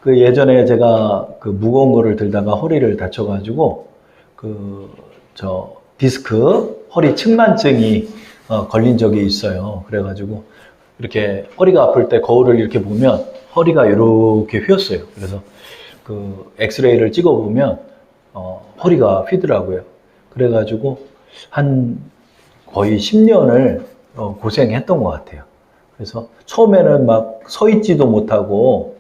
그 예전에 제가 그 무거운 거를 들다가 허리를 다쳐가지고 디스크 허리 측만증이 걸린 적이 있어요. 그래가지고 이렇게 허리가 아플 때 거울을 이렇게 보면 허리가 이렇게 휘었어요. 그래서 그 엑스레이를 찍어보면 허리가 휘더라고요. 그래가지고 한 거의 10년을 고생했던 것 같아요. 그래서 처음에는 막 서 있지도 못하고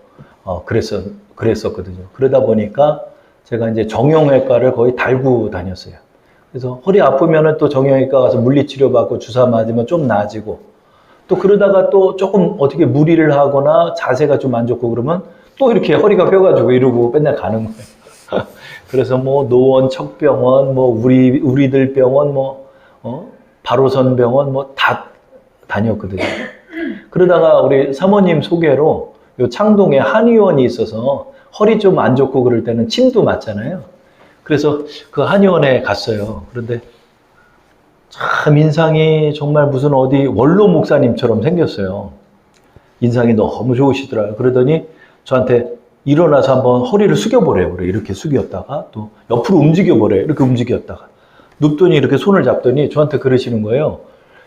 그랬었거든요. 그러다 보니까 제가 이제 정형외과를 거의 달고 다녔어요. 그래서 허리 아프면은 또 정형외과 가서 물리치료 받고 주사 맞으면 좀 나아지고, 또 그러다가 또 조금 어떻게 무리를 하거나 자세가 좀 안 좋고 그러면 또 이렇게 허리가 펴가지고 이러고 맨날 가는 거예요. 그래서 뭐 노원 척병원, 뭐 우리들 병원, 바로선 병원 뭐 다 다녔거든요. 그러다가 우리 사모님 소개로 요 창동에 한의원이 있어서 허리 좀 안 좋고 그럴 때는 침도 맞잖아요. 그래서 그 한의원에 갔어요. 그런데 참 인상이 정말 무슨 어디 원로 목사님처럼 생겼어요. 인상이 너무 좋으시더라고요. 그러더니 저한테 일어나서 한번 허리를 숙여보래요. 그래. 이렇게 숙였다가 또 옆으로 움직여보래요. 이렇게 움직였다가 눕더니 이렇게 손을 잡더니 저한테 그러시는 거예요.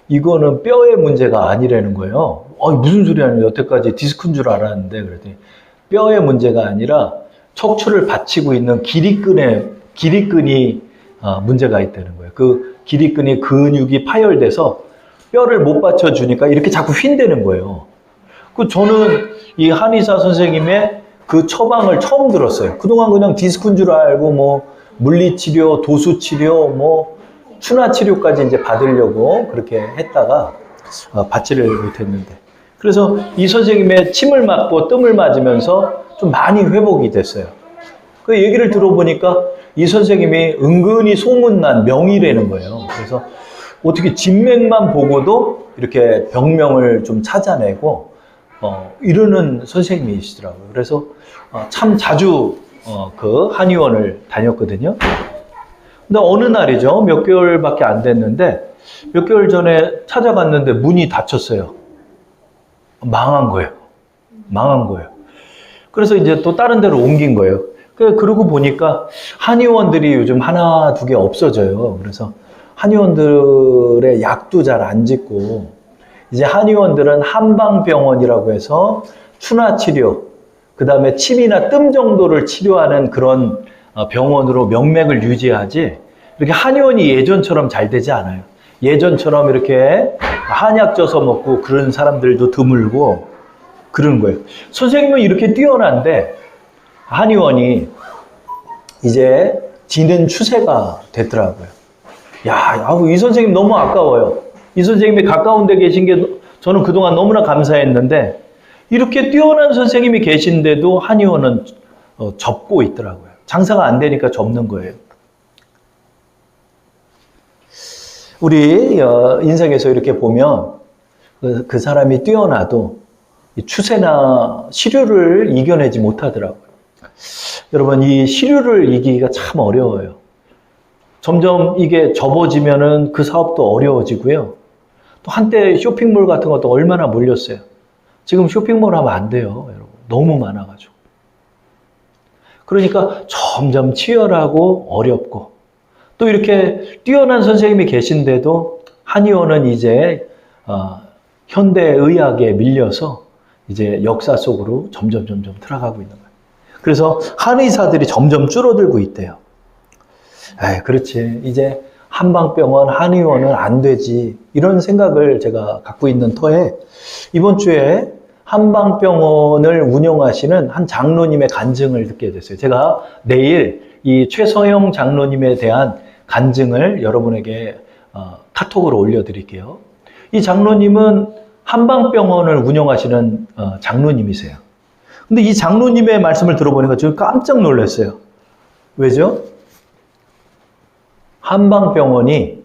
이거는 뼈의 문제가 아니라는 거예요. 무슨 소리 하는 거예요? 여태까지 디스크인 줄 알았는데 그랬더니 뼈의 문제가 아니라 척추를 받치고 있는 기립근이 문제가 있다는 거예요. 그 기립근이 근육이 파열돼서 뼈를 못 받쳐주니까 이렇게 자꾸 휜다는 거예요. 저는 이 한의사 선생님의 그 처방을 처음 들었어요. 그동안 그냥 디스크인 줄 알고 뭐 물리치료, 도수치료, 추나치료까지 이제 받으려고 그렇게 했다가 받지를 못했는데, 그래서 이 선생님의 침을 맞고 뜸을 맞으면서 좀 많이 회복이 됐어요. 그 얘기를 들어보니까 이 선생님이 은근히 소문난 명의라는 거예요. 그래서 어떻게 진맥만 보고도 이렇게 병명을 좀 찾아내고 이러는 선생님이시더라고요. 그래서 참 자주 그 한의원을 다녔거든요. 근데 어느 날이죠. 몇 개월밖에 안 됐는데 몇 개월 전에 찾아갔는데 문이 닫혔어요. 망한 거예요. 그래서 이제 또 다른 데로 옮긴 거예요. 그러고 보니까 한의원들이 요즘 하나, 두 개 없어져요. 그래서 한의원들의 약도 잘 안 짓고, 이제 한의원들은 한방병원이라고 해서 추나치료, 그 다음에 침이나 뜸 정도를 치료하는 그런 병원으로 명맥을 유지하지, 이렇게 한의원이 예전처럼 잘 되지 않아요. 예전처럼 이렇게 한약 쪄서 먹고 그런 사람들도 드물고 그러는 거예요. 선생님은 이렇게 뛰어난데 한의원이 이제 지는 추세가 됐더라고요. 이 선생님 너무 아까워요. 이 선생님이 가까운 데 계신 게 저는 그동안 너무나 감사했는데, 이렇게 뛰어난 선생님이 계신데도 한의원은 접고 있더라고요. 장사가 안 되니까 접는 거예요. 우리 인생에서 이렇게 보면 그 사람이 뛰어나도 추세나 시류를 이겨내지 못하더라고요. 여러분, 이 시류를 이기기가 참 어려워요. 점점 이게 접어지면은 그 사업도 어려워지고요. 또 한때 쇼핑몰 같은 것도 얼마나 몰렸어요. 지금 쇼핑몰 하면 안 돼요, 여러분. 너무 많아가지고. 그러니까 점점 치열하고 어렵고, 또 이렇게 뛰어난 선생님이 계신데도 한의원은 이제 현대의학에 밀려서 이제 역사 속으로 점점 들어가고 있는 거예요. 그래서 한의사들이 점점 줄어들고 있대요. 그렇지. 이제 한방병원, 한의원은 안 되지. 이런 생각을 제가 갖고 있는 터에 이번 주에 한방병원을 운영하시는 한 장로님의 간증을 듣게 됐어요. 제가 내일 이 최서영 장로님에 대한 간증을 여러분에게 카톡으로 올려드릴게요. 이 장로님은 한방병원을 운영하시는 장로님이세요. 근데 이 장로님의 말씀을 들어보니까 제가 깜짝 놀랐어요. 왜죠? 한방병원이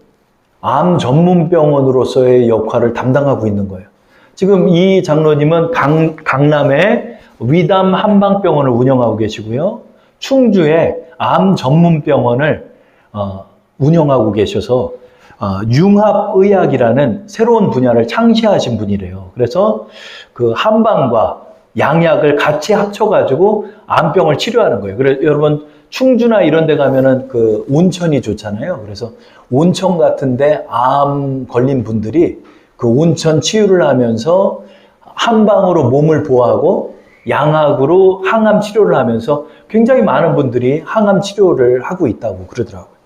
암 전문병원으로서의 역할을 담당하고 있는 거예요. 지금 이 장로님은 강남에 위담 한방병원을 운영하고 계시고요. 충주에 암 전문병원을 운영하고 계셔서 융합의학이라는 새로운 분야를 창시하신 분이래요. 그래서 그 한방과 양약을 같이 합쳐가지고 암병을 치료하는 거예요. 그래서 여러분 충주나 이런 데 가면은 그 온천이 좋잖아요. 그래서 온천 같은데 암 걸린 분들이 그 온천 치유를 하면서 한방으로 몸을 보호하고 양악으로 항암 치료를 하면서 굉장히 많은 분들이 항암 치료를 하고 있다고 그러더라고요.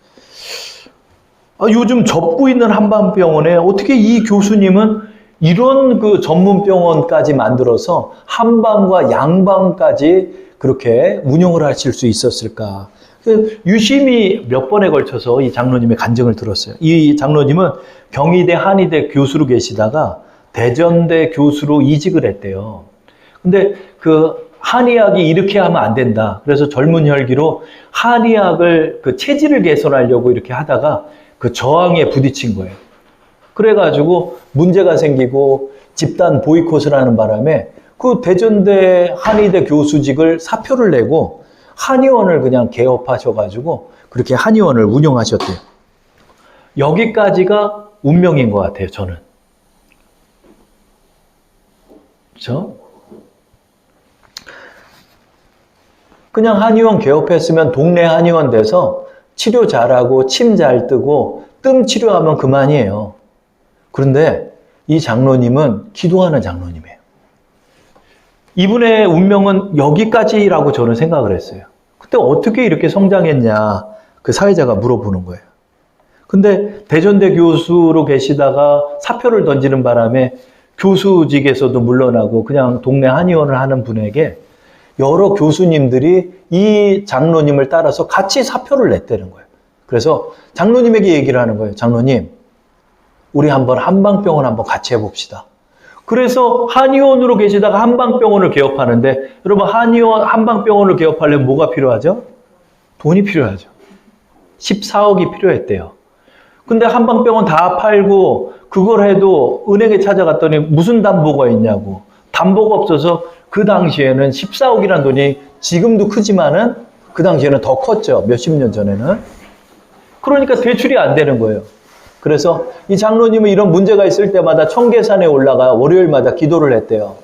요즘 접고 있는 한방병원에 어떻게 이 교수님은 이런 그 전문병원까지 만들어서 한방과 양방까지 그렇게 운영을 하실 수 있었을까? 유심히 몇 번에 걸쳐서 이 장로님의 간증을 들었어요. 이 장로님은 경희대 한의대 교수로 계시다가 대전대 교수로 이직을 했대요. 근데 그 한의학이 이렇게 하면 안 된다. 그래서 젊은 혈기로 한의학을 그 체질을 개선하려고 이렇게 하다가 그 저항에 부딪힌 거예요. 그래가지고 문제가 생기고 집단 보이콧을 하는 바람에 그 대전대 한의대 교수직을 사표를 내고 한의원을 그냥 개업하셔가지고 그렇게 한의원을 운영하셨대요. 여기까지가 운명인 것 같아요, 저는. 그렇죠? 그냥 한의원 개업했으면 동네 한의원 돼서 치료 잘하고 침 잘 뜨고 뜸 치료하면 그만이에요. 그런데 이 장로님은 기도하는 장로님이에요. 이분의 운명은 여기까지라고 저는 생각을 했어요. 그때 어떻게 이렇게 성장했냐 그 사회자가 물어보는 거예요. 근데 대전대 교수로 계시다가 사표를 던지는 바람에 교수직에서도 물러나고 그냥 동네 한의원을 하는 분에게 여러 교수님들이 이 장로님을 따라서 같이 사표를 냈다는 거예요. 그래서 장로님에게 얘기를 하는 거예요. 장로님, 우리 한번 한방병원 한번 같이 해봅시다. 그래서 한의원으로 계시다가 한방병원을 개업하는데 여러분 한의원 한방병원을 개업하려면 뭐가 필요하죠? 돈이 필요하죠. 14억이 필요했대요. 근데 한방병원 다 팔고 그걸 해도 은행에 찾아갔더니 무슨 담보가 있냐고. 담보가 없어서 그 당시에는 14억이라는 돈이 지금도 크지만은 그 당시에는 더 컸죠. 몇십 년 전에는. 그러니까 대출이 안 되는 거예요. 그래서 이 장로님은 이런 문제가 있을 때마다 청계산에 올라가 월요일마다 기도를 했대요.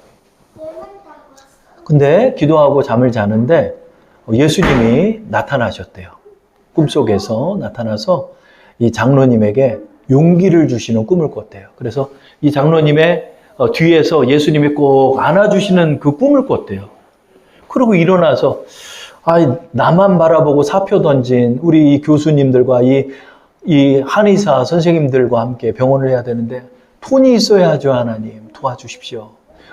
근데 기도하고 잠을 자는데 예수님이 나타나셨대요. 꿈속에서 나타나서 이 장로님에게 용기를 주시는 꿈을 꿨대요. 그래서 이 장로님의 뒤에서 예수님이 꼭 안아주시는 그 꿈을 꿨대요. 그리고 일어나서 나만 바라보고 사표 던진 우리 이 교수님들과 이 한의사 선생님들과 함께 병원을 해야 되는데 돈이 있어야 하죠. 하나님 도와주십시오.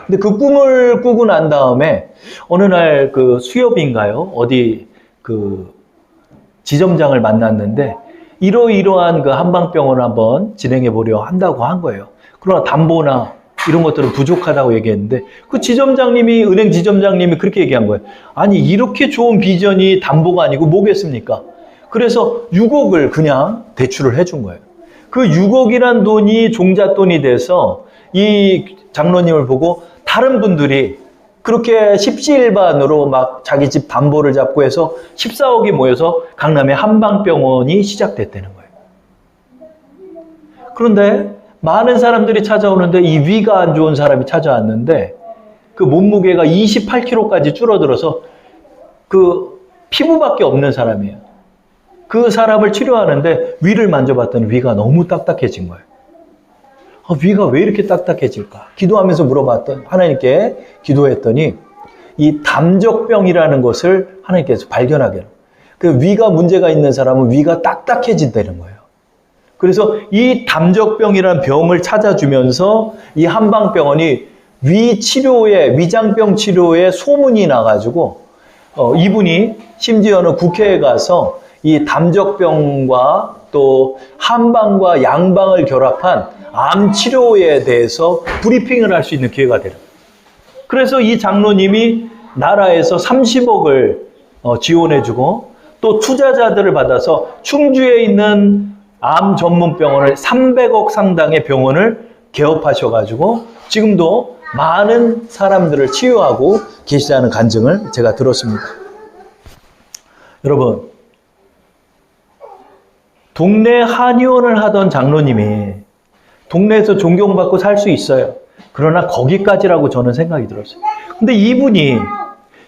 근데 그 꿈을 꾸고 난 다음에 어느 날 그 수협인가요? 어디 그 지점장을 만났는데 이러이러한 그 한방병원을 한번 진행해 보려 한다고 한 거예요. 그러나 담보나 이런 것들은 부족하다고 얘기했는데 그 지점장님이 은행 지점장님이 그렇게 얘기한 거예요. 아니 이렇게 좋은 비전이 담보가 아니고 뭐겠습니까? 그래서 6억을 그냥 대출을 해준 거예요. 그 6억이란 돈이 종잣돈이 돼서 이 장로님을 보고 다른 분들이 그렇게 십시일반으로 막 자기 집 담보를 잡고 해서 14억이 모여서 강남에 한방병원이 시작됐다는 거예요. 그런데 많은 사람들이 찾아오는데 이 위가 안 좋은 사람이 찾아왔는데 그 몸무게가 28kg까지 줄어들어서 그 피부밖에 없는 사람이에요. 그 사람을 치료하는데 위를 만져봤더니 위가 너무 딱딱해진 거예요. 위가 왜 이렇게 딱딱해질까? 기도하면서 물어봤더니 하나님께 기도했더니 이 담적병이라는 것을 하나님께서 발견하게 해요. 그 위가 문제가 있는 사람은 위가 딱딱해진다는 거예요. 그래서 이 담적병이라는 병을 찾아주면서 이 한방병원이 위장병 치료에 소문이 나가지고 이분이 심지어는 국회에 가서 이 담적병과 또 한방과 양방을 결합한 암 치료에 대해서 브리핑을 할 수 있는 기회가 되는 거예요. 그래서 이 장로님이 나라에서 30억을 지원해주고 또 투자자들을 받아서 충주에 있는 암 전문 병원을 300억 상당의 병원을 개업하셔가지고 지금도 많은 사람들을 치유하고 계시다는 간증을 제가 들었습니다. 여러분, 동네 한의원을 하던 장로님이 동네에서 존경받고 살 수 있어요. 그러나 거기까지라고 저는 생각이 들었어요. 근데 이분이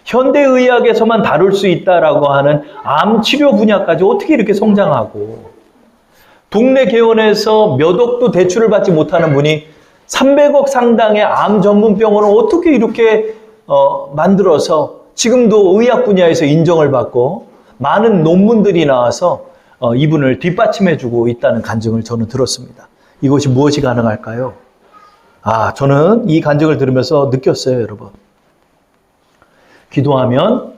현대의학에서만 다룰 수 있다라고 하는 암 치료 분야까지 어떻게 이렇게 성장하고, 동네 개원에서 몇 억도 대출을 받지 못하는 분이 300억 상당의 암 전문 병원을 어떻게 이렇게 만들어서 지금도 의학 분야에서 인정을 받고 많은 논문들이 나와서 이분을 뒷받침해주고 있다는 간증을 저는 들었습니다. 이것이 무엇이 가능할까요? 저는 이 간증을 들으면서 느꼈어요, 여러분. 기도하면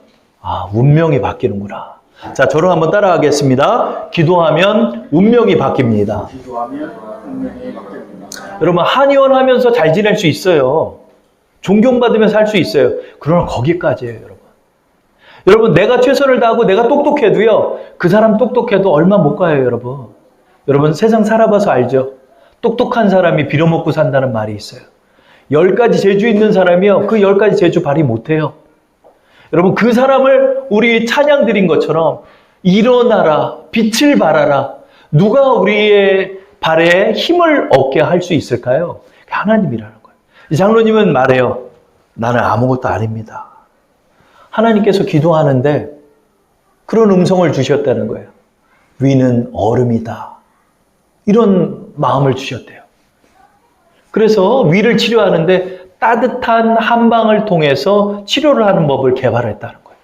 운명이 바뀌는구나. 자, 저를 한번 따라하겠습니다. 기도하면 운명이 바뀝니다. 기도하면 운명이 바뀝니다. 여러분, 한의원 잘 지낼 수 있어요. 존경받으면서 살 수 있어요. 그러나 거기까지예요, 여러분. 여러분, 내가 최선을 다하고 내가 똑똑해도요, 그 사람 똑똑해도 얼마 못 가요, 여러분. 여러분, 세상 살아봐서 알죠? 똑똑한 사람이 빌어먹고 산다는 말이 있어요. 10가지 재주 있는 사람이요, 그 10가지 재주 발휘 못해요. 여러분, 그 사람을 우리 찬양 드린 것처럼 일어나라, 빛을 발하라. 누가 우리의 발에 힘을 얻게 할 수 있을까요? 하나님이라는 거예요. 이 장로님은 말해요. 나는 아무것도 아닙니다. 하나님께서 기도하는데 그런 음성을 주셨다는 거예요. 위는 얼음이다. 이런 마음을 주셨대요. 그래서 위를 치료하는데 따뜻한 한방을 통해서 치료를 하는 법을 개발했다는 거예요.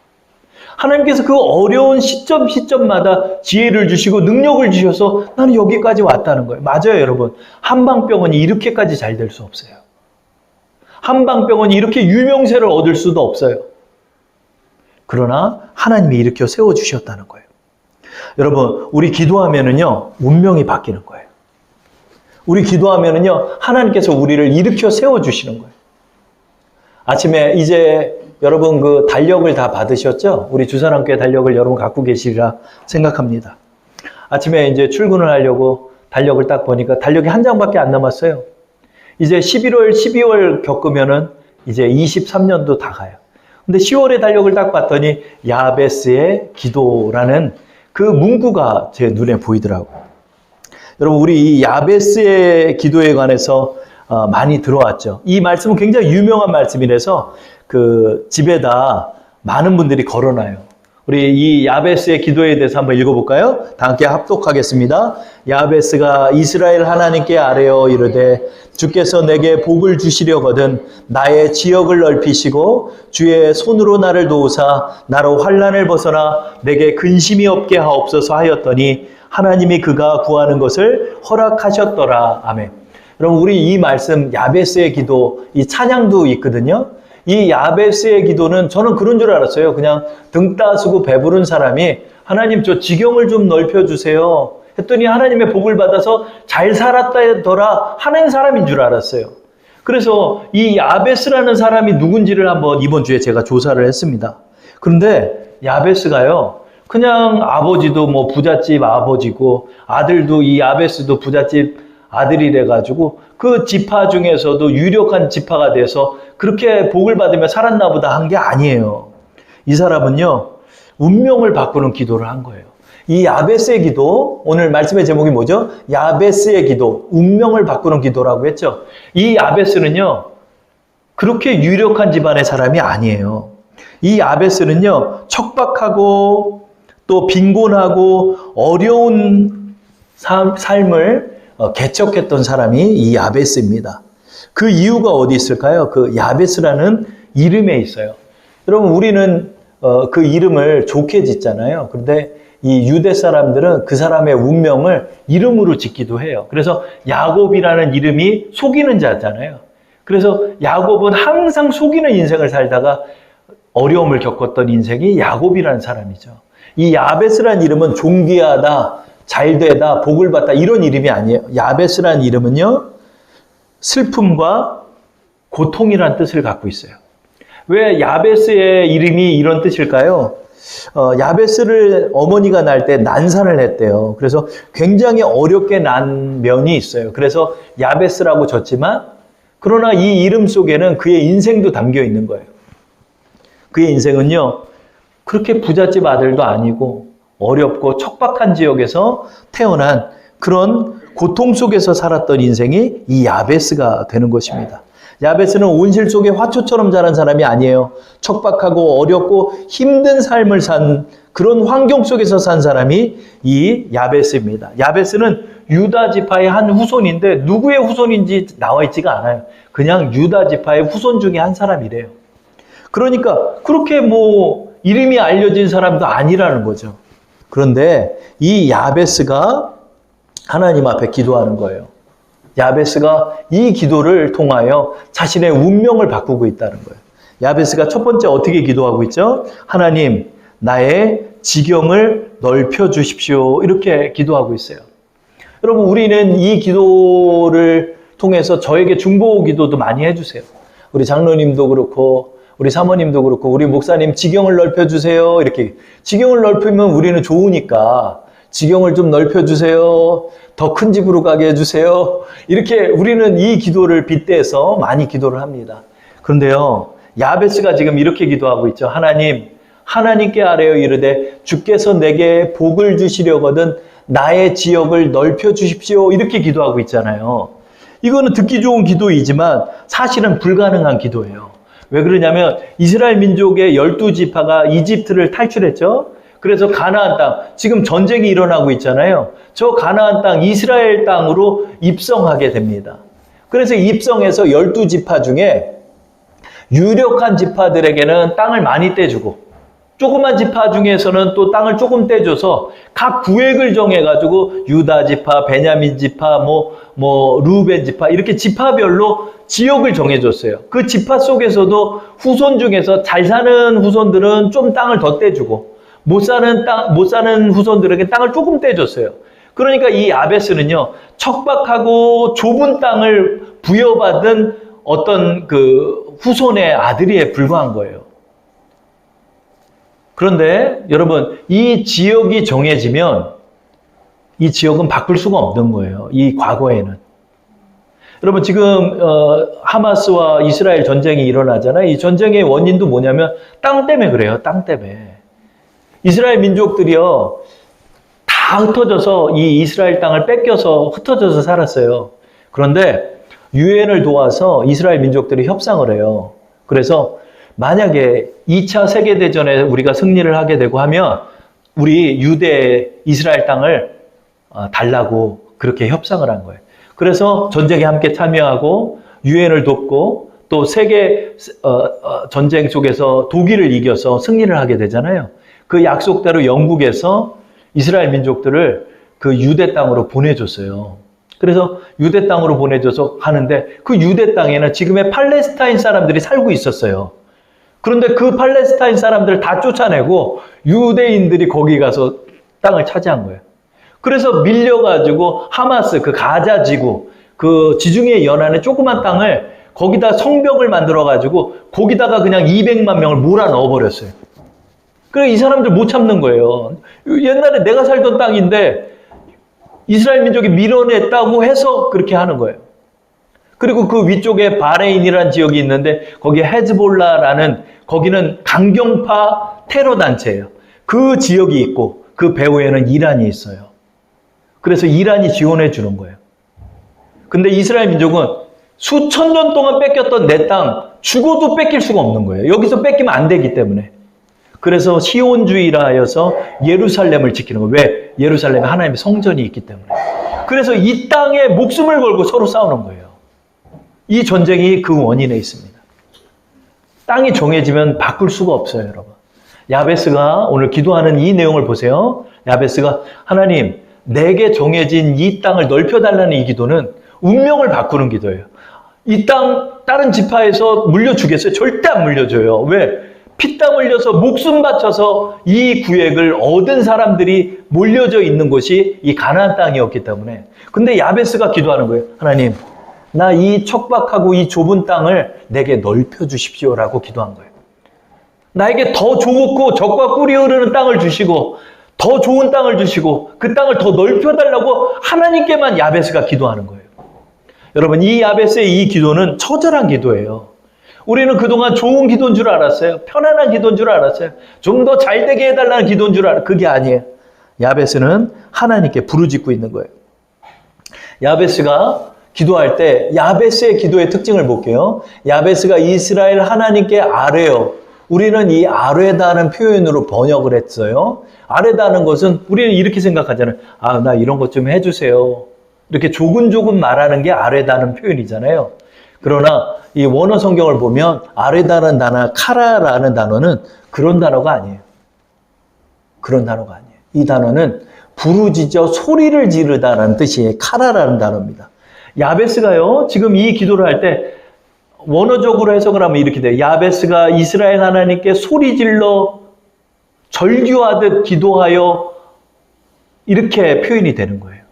하나님께서 그 어려운 시점마다 지혜를 주시고 능력을 주셔서 나는 여기까지 왔다는 거예요. 맞아요, 여러분. 한방병원이 이렇게까지 잘 될 수 없어요. 한방병원이 이렇게 유명세를 얻을 수도 없어요. 그러나 하나님이 일으켜 세워주셨다는 거예요. 여러분, 우리 기도하면은요, 운명이 바뀌는 거예요. 우리 기도하면은요, 하나님께서 우리를 일으켜 세워주시는 거예요. 아침에 이제 여러분 그 달력을 다 받으셨죠? 우리 주사랑교회 달력을 여러분 갖고 계시리라 생각합니다. 아침에 이제 출근을 하려고 달력을 딱 보니까 달력이 한 장밖에 안 남았어요. 이제 11월, 12월 겪으면은 이제 23년도 다 가요. 근데 10월의 달력을 딱 봤더니 야베스의 기도라는 그 문구가 제 눈에 보이더라고요. 여러분, 우리 이 야베스의 기도에 관해서 많이 들어왔죠. 이 말씀은 굉장히 유명한 말씀이라서 그 집에다 많은 분들이 걸어놔요. 우리 이 야베스의 기도에 대해서 한번 읽어볼까요? 다 함께 합독하겠습니다. 야베스가 이스라엘 하나님께 아뢰어 이르되 주께서 내게 복을 주시려거든 나의 지역을 넓히시고 주의 손으로 나를 도우사 나로 환난을 벗어나 내게 근심이 없게 하옵소서 하였더니 하나님이 그가 구하는 것을 허락하셨더라. 아멘. 여러분, 우리 이 말씀 야베스의 기도, 이 찬양도 있거든요. 이 야베스의 기도는 저는 그런 줄 알았어요. 그냥 등 따스고 배부른 사람이 하나님 저 지경을 좀 넓혀주세요 했더니 하나님의 복을 받아서 잘 살았다더라 하는 사람인 줄 알았어요. 그래서 이 야베스라는 사람이 누군지를 한번 이번 주에 제가 조사를 했습니다. 그런데 야베스가요, 그냥 아버지도 뭐 부잣집 아버지고 아들도 이 야베스도 부잣집 아들이래 가지고 그 지파 중에서도 유력한 지파가 돼서 그렇게 복을 받으며 살았나 보다 한 게 아니에요. 이 사람은요, 운명을 바꾸는 기도를 한 거예요. 이 야베스의 기도, 오늘 말씀의 제목이 뭐죠? 야베스의 기도, 운명을 바꾸는 기도라고 했죠. 이 야베스는요, 그렇게 유력한 집안의 사람이 아니에요. 이 야베스는요, 척박하고 또 빈곤하고 어려운 삶을 개척했던 사람이 이 야베스입니다. 그 이유가 어디 있을까요? 그 야베스라는 이름에 있어요. 여러분, 우리는 그 이름을 좋게 짓잖아요. 그런데 이 유대 사람들은 그 사람의 운명을 이름으로 짓기도 해요. 그래서 야곱이라는 이름이 속이는 자잖아요. 그래서 야곱은 항상 속이는 인생을 살다가 어려움을 겪었던 인생이 야곱이라는 사람이죠. 이 야베스라는 이름은 존귀하다, 잘되다, 복을 받다 이런 이름이 아니에요. 야베스라는 이름은요, 슬픔과 고통이라는 뜻을 갖고 있어요. 왜 야베스의 이름이 이런 뜻일까요? 야베스를 어머니가 낳을 때 난산을 했대요. 그래서 굉장히 어렵게 난 면이 있어요. 그래서 야베스라고 졌지만 그러나 이 이름 속에는 그의 인생도 담겨 있는 거예요. 그의 인생은요, 그렇게 부잣집 아들도 아니고 어렵고 척박한 지역에서 태어난 그런 고통 속에서 살았던 인생이 이 야베스가 되는 것입니다. 야베스는 온실 속의 화초처럼 자란 사람이 아니에요. 척박하고 어렵고 힘든 삶을 산 그런 환경 속에서 산 사람이 이 야베스입니다. 야베스는 유다 지파의 한 후손인데 누구의 후손인지 나와 있지가 않아요. 그냥 유다 지파의 후손 중에 한 사람이래요. 그러니까 그렇게 뭐 이름이 알려진 사람도 아니라는 거죠. 그런데 이 야베스가 하나님 앞에 기도하는 거예요. 야베스가 이 기도를 통하여 자신의 운명을 바꾸고 있다는 거예요. 야베스가 첫 번째 어떻게 기도하고 있죠? 하나님, 나의 지경을 넓혀 주십시오. 이렇게 기도하고 있어요. 여러분, 우리는 이 기도를 통해서 저에게 중보 기도도 많이 해주세요. 우리 장로님도 그렇고 우리 사모님도 그렇고 우리 목사님 지경을 넓혀주세요. 이렇게 지경을 넓히면 우리는 좋으니까 지경을 좀 넓혀주세요. 더 큰 집으로 가게 해주세요. 이렇게 우리는 이 기도를 빗대서 많이 기도를 합니다. 그런데요, 야베스가 지금 이렇게 기도하고 있죠. 하나님, 하나님께 아뢰어 이르되 주께서 내게 복을 주시려거든 나의 지역을 넓혀주십시오. 이렇게 기도하고 있잖아요. 이거는 듣기 좋은 기도이지만 사실은 불가능한 기도예요. 왜 그러냐면 이스라엘 민족의 12지파가 이집트를 탈출했죠. 그래서 가나안 땅, 지금 전쟁이 일어나고 있잖아요. 저 가나안 땅, 이스라엘 땅으로 입성하게 됩니다. 그래서 입성해서 12지파 중에 유력한 지파들에게는 땅을 많이 떼주고 조그만 지파 중에서는 또 땅을 조금 떼줘서 각 구획을 정해가지고 유다 지파, 베냐민 지파, 루벤 지파 이렇게 지파별로 지역을 정해줬어요. 그 지파 속에서도 후손 중에서 잘 사는 후손들은 좀 땅을 더 떼주고 못 사는 후손들에게 땅을 조금 떼줬어요. 그러니까 이 야베스는요, 척박하고 좁은 땅을 부여받은 어떤 그 후손의 아들에 불과한 거예요. 그런데 여러분, 이 지역이 정해지면 이 지역은 바꿀 수가 없는 거예요. 이 과거에는. 여러분, 지금 하마스와 이스라엘 전쟁이 일어나잖아요. 이 전쟁의 원인도 뭐냐면 땅 때문에 그래요. 땅 때문에. 이스라엘 민족들이요, 다 흩어져서 이 이스라엘 땅을 뺏겨서 흩어져서 살았어요. 그런데 유엔을 도와서 이스라엘 민족들이 협상을 해요. 그래서 만약에 2차 세계대전에 우리가 승리를 하게 되고 하면 우리 유대 이스라엘 땅을 달라고 그렇게 협상을 한 거예요. 그래서 전쟁에 함께 참여하고 유엔을 돕고 또 세계 전쟁 속에서 독일을 이겨서 승리를 하게 되잖아요. 그 약속대로 영국에서 이스라엘 민족들을 그 유대 땅으로 보내줬어요. 그래서 유대 땅으로 보내줘서 하는데 그 유대 땅에는 지금의 팔레스타인 사람들이 살고 있었어요. 그런데 그 팔레스타인 사람들을 다 쫓아내고 유대인들이 거기 가서 땅을 차지한 거예요. 그래서 밀려가지고 하마스, 그 가자 지구, 그 지중해 연안의 조그만 땅을 거기다 성벽을 만들어가지고 거기다가 그냥 200만 명을 몰아 넣어버렸어요. 그래, 이 사람들 못 참는 거예요. 옛날에 내가 살던 땅인데 이스라엘 민족이 밀어냈다고 해서 그렇게 하는 거예요. 그리고 그 위쪽에 바레인이라는 지역이 있는데 거기에 헤즈볼라라는, 거기는 강경파 테러 단체예요. 그 지역이 있고 그 배후에는 이란이 있어요. 그래서 이란이 지원해 주는 거예요. 근데 이스라엘 민족은 수천 년 동안 뺏겼던 내 땅 죽어도 뺏길 수가 없는 거예요. 여기서 뺏기면 안 되기 때문에. 그래서 시온주의라 하여서 예루살렘을 지키는 거예요. 왜? 예루살렘에 하나님의 성전이 있기 때문에. 그래서 이 땅에 목숨을 걸고 서로 싸우는 거예요. 이 전쟁이 그 원인에 있습니다. 땅이 정해지면 바꿀 수가 없어요, 여러분. 야베스가 오늘 기도하는 이 내용을 보세요. 야베스가 하나님, 내게 정해진 이 땅을 넓혀달라는 이 기도는 운명을 바꾸는 기도예요. 이 땅 다른 지파에서 물려주겠어요? 절대 안 물려줘요. 왜? 피땀 흘려서 목숨 바쳐서 이 구획을 얻은 사람들이 몰려져 있는 곳이 이 가나안 땅이었기 때문에. 근데 야베스가 기도하는 거예요. 하나님, 나 이 척박하고 이 좁은 땅을 내게 넓혀 주십시오라고 기도한 거예요. 나에게 더 좋고 적과 꿀이 흐르는 땅을 주시고 더 좋은 땅을 주시고 그 땅을 더 넓혀달라고 하나님께만 야베스가 기도하는 거예요. 여러분, 이 야베스의 이 기도는 처절한 기도예요. 우리는 그동안 좋은 기도인 줄 알았어요. 편안한 기도인 줄 알았어요. 좀 더 잘되게 해달라는 기도인 줄 알았어요. 그게 아니에요. 야베스는 하나님께 부르짖고 있는 거예요. 야베스가 기도할 때 야베스의 기도의 특징을 볼게요. 야베스가 이스라엘 하나님께 아뢰요. 우리는 이 아뢰다는 표현으로 번역을 했어요. 아뢰다는 것은 우리는 이렇게 생각하잖아요. 아, 나 이런 것 좀 해주세요. 이렇게 조근조근 말하는 게 아뢰다는 표현이잖아요. 그러나 이 원어 성경을 보면 아뢰다는 단어, 카라라는 단어는 그런 단어가 아니에요. 그런 단어가 아니에요. 이 단어는 부르짖어 소리를 지르다라는 뜻이에요. 카라라는 단어입니다. 야베스가요, 지금 이 기도를 할 때 원어적으로 해석을 하면 이렇게 돼요. 야베스가 이스라엘 하나님께 소리질러 절규하듯 기도하여 이렇게 표현이 되는 거예요.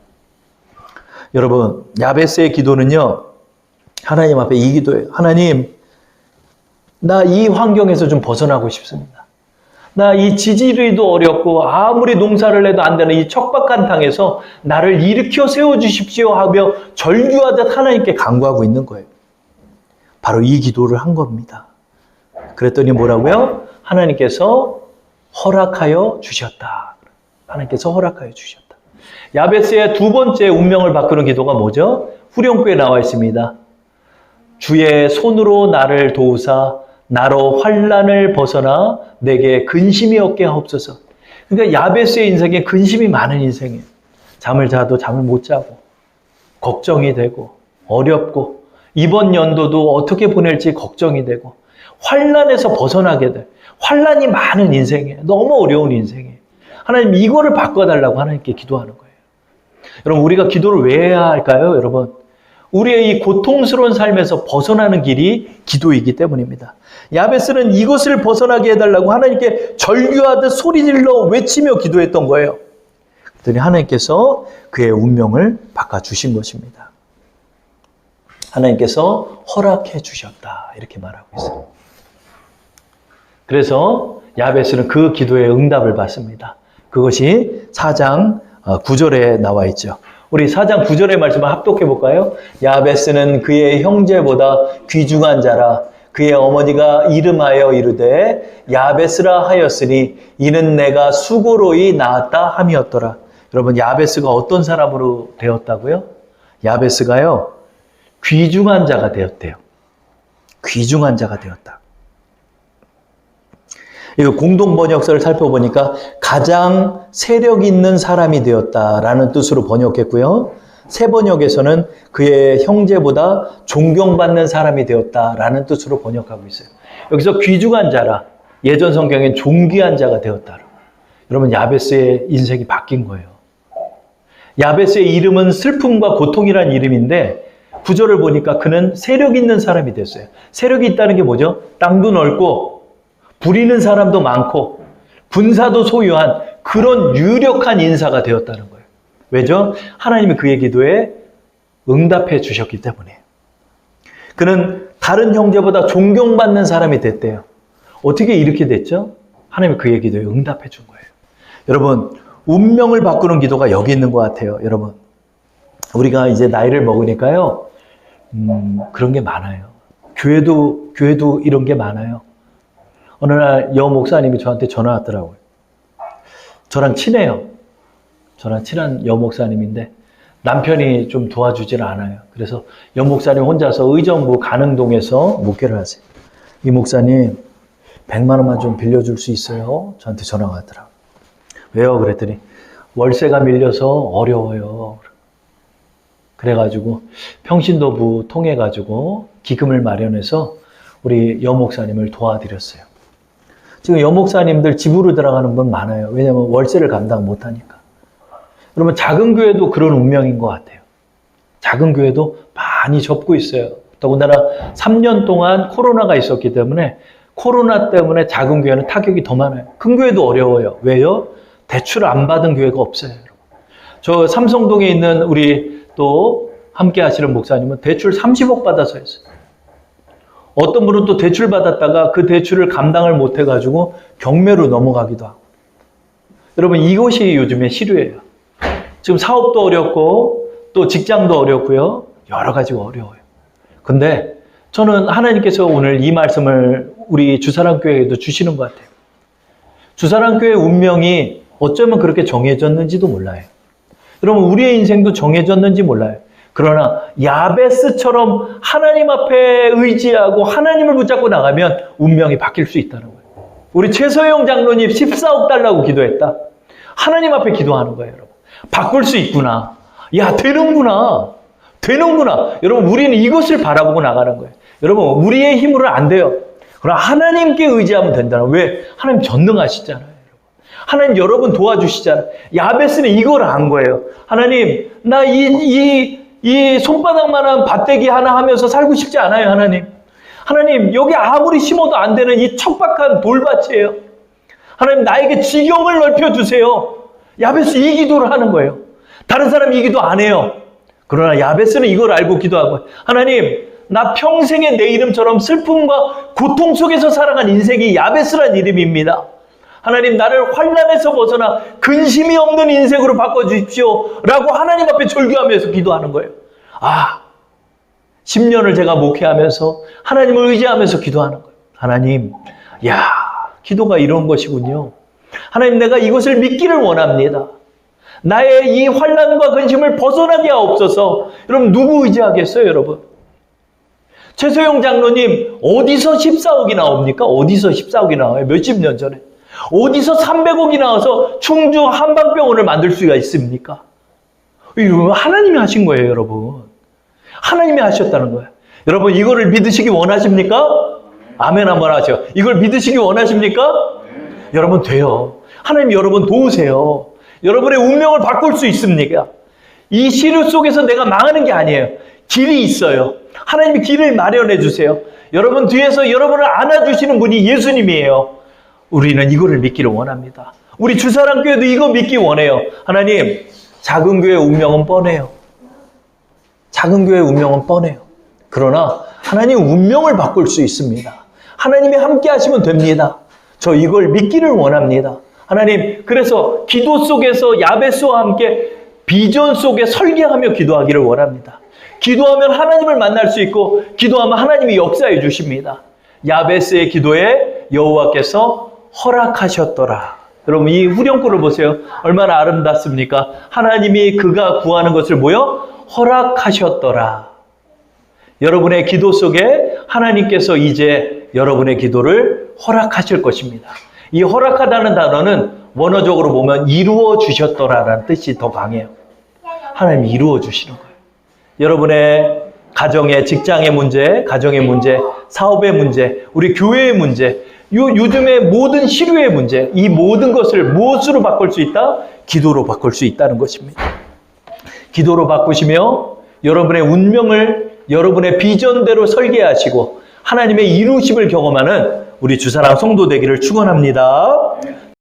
여러분, 야베스의 기도는요, 하나님 앞에 이 기도예요. 하나님, 나 이 환경에서 좀 벗어나고 싶습니다. 나 이 지지리도 어렵고 아무리 농사를 해도 안 되는 이 척박한 땅에서 나를 일으켜 세워주십시오 하며 절규하듯 하나님께 간구하고 있는 거예요. 바로 이 기도를 한 겁니다. 그랬더니 뭐라고요? 하나님께서 허락하여 주셨다. 하나님께서 허락하여 주셨다. 야베스의 두 번째 운명을 바꾸는 기도가 뭐죠? 후렴구에 나와 있습니다. 주의 손으로 나를 도우사 나로 환난을 벗어나 내게 근심이 없게 하옵소서. 그러니까 야베스의 인생에 근심이 많은 인생이에요. 잠을 자도 잠을 못 자고 걱정이 되고 어렵고 이번 연도도 어떻게 보낼지 걱정이 되고 환난에서 벗어나게 돼. 환난이 많은 인생이에요. 너무 어려운 인생이에요. 하나님 이거를 바꿔달라고 하나님께 기도하는 거예요. 여러분 우리가 기도를 왜 해야 할까요? 여러분 우리의 이 고통스러운 삶에서 벗어나는 길이 기도이기 때문입니다. 야베스는 이것을 벗어나게 해달라고 하나님께 절규하듯 소리질러 외치며 기도했던 거예요. 그랬더니 하나님께서 그의 운명을 바꿔주신 것입니다. 하나님께서 허락해 주셨다 이렇게 말하고 있어요. 그래서 야베스는 그 기도의 응답을 받습니다. 그것이 4장 9절에 나와 있죠. 우리 4장 9절의 말씀을 합독해 볼까요? 야베스는 그의 형제보다 귀중한 자라 그의 어머니가 이름하여 이르되 야베스라 하였으니 이는 내가 수고로이 낳았다 함이었더라. 여러분 야베스가 어떤 사람으로 되었다고요? 야베스가요 귀중한 자가 되었대요. 귀중한 자가 되었다. 이 공동 번역서를 살펴보니까 가장 세력 있는 사람이 되었다라는 뜻으로 번역했고요. 새 번역에서는 그의 형제보다 존경받는 사람이 되었다라는 뜻으로 번역하고 있어요. 여기서 귀중한 자라, 예전 성경엔 존귀한 자가 되었다. 여러분 야베스의 인생이 바뀐 거예요. 야베스의 이름은 슬픔과 고통이라는 이름인데 구절을 보니까 그는 세력 있는 사람이 됐어요. 세력이 있다는 게 뭐죠? 땅도 넓고 부리는 사람도 많고 군사도 소유한 그런 유력한 인사가 되었다는 거예요. 왜죠? 하나님이 그의 기도에 응답해 주셨기 때문에. 그는 다른 형제보다 존경받는 사람이 됐대요. 어떻게 이렇게 됐죠? 하나님이 그의 기도에 응답해 준 거예요. 여러분, 운명을 바꾸는 기도가 여기 있는 것 같아요. 여러분, 우리가 이제 나이를 먹으니까요. 그런 게 많아요. 교회도 이런 게 많아요. 어느 날 여 목사님이 저한테 전화 왔더라고요. 저랑 친해요. 저랑 친한 여 목사님인데 남편이 좀 도와주질 않아요. 그래서 여 목사님 혼자서 의정부 가능동에서 목회를 하세요. 이 목사님 100만 원만 좀 빌려줄 수 있어요? 저한테 전화가 왔더라고요. 왜요? 그랬더니 월세가 밀려서 어려워요. 그래가지고 평신도부 통해가지고 기금을 마련해서 우리 여 목사님을 도와드렸어요. 지금 여 목사님들 집으로 들어가는 분 많아요. 왜냐하면 월세를 감당 못하니까. 여러분 작은 교회도 그런 운명인 것 같아요. 작은 교회도 많이 접고 있어요. 더군다나 3년 동안 코로나가 있었기 때문에 코로나 때문에 작은 교회는 타격이 더 많아요. 큰 교회도 어려워요. 왜요? 대출 안 받은 교회가 없어요. 저 삼성동에 있는 우리 또 함께 하시는 목사님은 대출 30억 받아서 했어요. 어떤 분은 또 대출 받았다가 그 대출을 감당을 못 해가지고 경매로 넘어가기도 하고. 여러분 이것이 요즘의 시류예요. 지금 사업도 어렵고 또 직장도 어렵고요. 여러 가지가 어려워요. 근데 저는 하나님께서 오늘 이 말씀을 우리 주사랑교회에도 주시는 것 같아요. 주사랑교회 운명이 어쩌면 그렇게 정해졌는지도 몰라요. 여러분 우리의 인생도 정해졌는지 몰라요. 그러나 야베스처럼 하나님 앞에 의지하고 하나님을 붙잡고 나가면 운명이 바뀔 수 있다는 거예요. 우리 최서영 장로님 14억 달라고 기도했다. 하나님 앞에 기도하는 거예요, 여러분. 바꿀 수 있구나. 야, 되는구나. 되는구나. 여러분, 우리는 이것을 바라보고 나가는 거예요. 여러분, 우리의 힘으로는 안 돼요. 그러나 하나님께 의지하면 된다는 거예요. 왜? 하나님 전능하시잖아요. 하나님 여러분 도와주시잖아요. 야베스는 이걸 안 거예요. 하나님, 나 이 손바닥만한 밭대기 하나 하면서 살고 싶지 않아요, 하나님. 하나님, 여기 아무리 심어도 안 되는 이 척박한 돌밭이에요. 하나님, 나에게 지경을 넓혀주세요. 야베스 이 기도를 하는 거예요. 다른 사람 이 기도 안 해요. 그러나 야베스는 이걸 알고 기도한 거예요. 하나님, 나 평생에 내 이름처럼 슬픔과 고통 속에서 살아간 인생이 야베스란 이름입니다. 하나님, 나를 환난에서 벗어나 근심이 없는 인생으로 바꿔주십시오. 라고 하나님 앞에 절규하면서 기도하는 거예요. 10년을 제가 목회하면서 하나님을 의지하면서 기도하는 거예요. 하나님, 기도가 이런 것이군요. 하나님, 내가 이것을 믿기를 원합니다. 나의 이 환난과 근심을 벗어나게 하옵소서. 여러분, 누구 의지하겠어요, 여러분? 최소영 장로님, 어디서 14억이 나옵니까? 어디서 14억이 나와요? 몇십 년 전에. 어디서 300억이 나와서 충주 한방병원을 만들 수가 있습니까? 이거 하나님이 하신 거예요, 여러분. 하나님이 하셨다는 거예요. 여러분, 이거를 믿으시기 원하십니까? 아멘 한번 하죠. 이걸 믿으시기 원하십니까? 여러분, 돼요. 하나님 여러분 도우세요. 여러분의 운명을 바꿀 수 있습니까? 이 시류 속에서 내가 망하는 게 아니에요. 길이 있어요. 하나님이 길을 마련해 주세요. 여러분 뒤에서 여러분을 안아주시는 분이 예수님이에요. 우리는 이거를 믿기를 원합니다. 우리 주사랑교회도 이거 믿기 원해요. 하나님, 작은 교회의 운명은 뻔해요. 작은 교회의 운명은 뻔해요. 그러나 하나님 운명을 바꿀 수 있습니다. 하나님이 함께 하시면 됩니다. 저 이걸 믿기를 원합니다. 하나님, 그래서 기도 속에서 야베스와 함께 비전 속에 설계하며 기도하기를 원합니다. 기도하면 하나님을 만날 수 있고 기도하면 하나님이 역사해 주십니다. 야베스의 기도에 여호와께서 허락하셨더라. 여러분, 이 후렴구를 보세요. 얼마나 아름답습니까? 하나님이 그가 구하는 것을 뭐요? 허락하셨더라. 여러분의 기도 속에 하나님께서 이제 여러분의 기도를 허락하실 것입니다. 이 허락하다는 단어는 원어적으로 보면 이루어 주셨더라라는 뜻이 더 강해요. 하나님이 이루어 주시는 거예요. 여러분의 가정의, 직장의 문제, 가정의 문제, 사업의 문제, 우리 교회의 문제, 요즘의 모든 시류의 문제, 이 모든 것을 무엇으로 바꿀 수 있다? 기도로 바꿀 수 있다는 것입니다. 기도로 바꾸시며 여러분의 운명을 여러분의 비전대로 설계하시고 하나님의 이루심을 경험하는 우리 주사랑 성도 되기를 축원합니다.